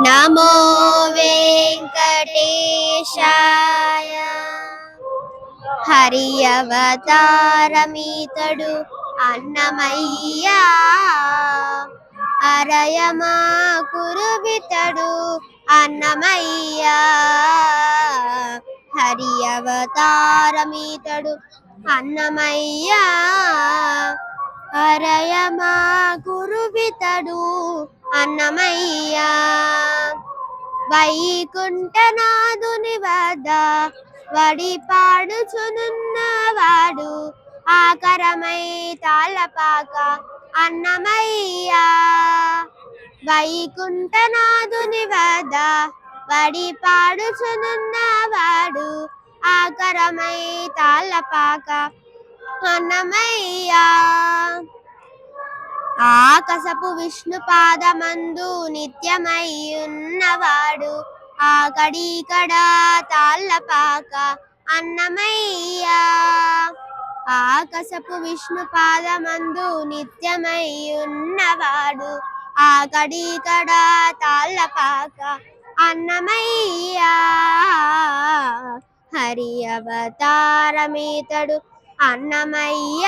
నమో వెంకటేశాయ. హరి అవతారమీతడు అన్నమయ్య, అరయమా కురుబితడు అన్నమయ్య. హరి అవతారమీతడు అన్నమయ్య, అరయమా కురుబితడు అన్నమయ్య. వైకుంఠనాథుని వద్ద వడి పాడుచునున్నవాడు ఆకరమై తాళపాక అన్నమయ్య. వైకుంఠనాథుని వద్ద వడి పాడుచునున్నవాడు ఆకరమై తాళపాక అన్నమయ్య. ఆకసపు విష్ణు పాదమందు నిత్యమై ఉన్నవాడు ఆకడికడ తాళ్ళపాక అన్నమయ్య. ఆకసపు విష్ణు పాదమందు నిత్యమై ఉన్నవాడు ఆకడికడ తాళ్ళపాక అన్నమయ్య. హరి అవతారమీతడు అన్నమయ్య,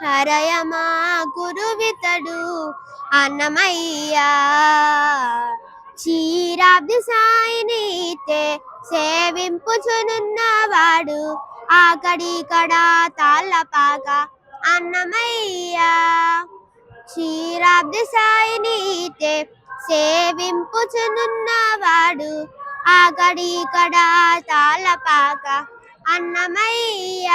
హరయమా కురువితడు అన్నమయ్య. క్షీరాబ్ది సాయినితే సేవింపుచునున్నవాడు ఆకడికడ తాళ్ళపాక అన్నమయ్య. క్షీరాబ్ది సాయినితే సేవింపుచునున్నవాడు ఆకడికడ తాళ్ళపాక అన్నమయ్య.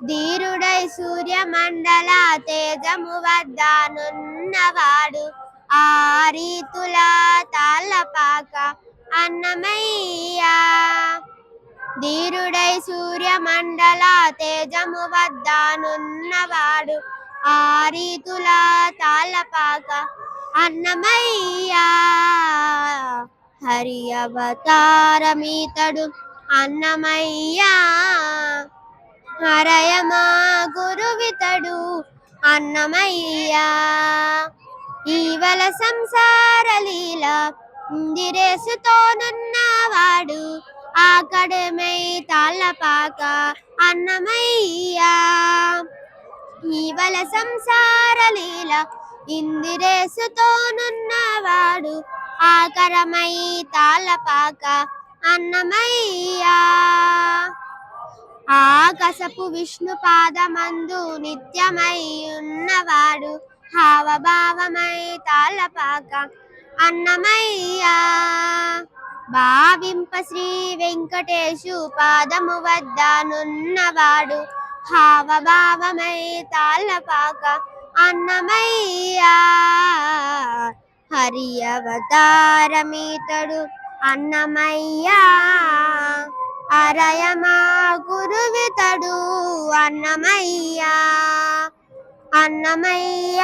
ధీరుడై సూర్యమండల తేజము వద్దనున్నవాడు ఆ రీతుల తాళ్ళపాక అన్నమయ్య. ధీరుడై సూర్యమండల తేజము వద్దనున్నవాడు ఆ రీతుల తాళ్ళపాక అన్నమయ్య. హరి అవతారమీతడు అన్నమయ్య, హరయమా గురువితడు అన్నమయ్య. ఈవల సంసార లీల ఇందిరేసుతోనున్నవాడు ఆకడమై తాళ్ళపాక అన్నమయ్య. ఈవల సంసార లీల ఇందిరేసుతోనున్నవాడు ఆకరమై తాళ్ళపాక అన్నమయ్య. ఆకసపు విష్ణు పాదమందు నిత్యమై ఉన్నవాడు హావభావమై తాళ్ళపాక అన్నమయ్య. భావింప శ్రీ వెంకటేశు పాదము వద్దనున్నవాడు హావభావమై తాళ్ళపాక అన్నమయ్య. హరి అవతారమీతడు అన్నమయ్య, అరయమా గురువితడు అన్నమయ్య. అన్నమయ్య.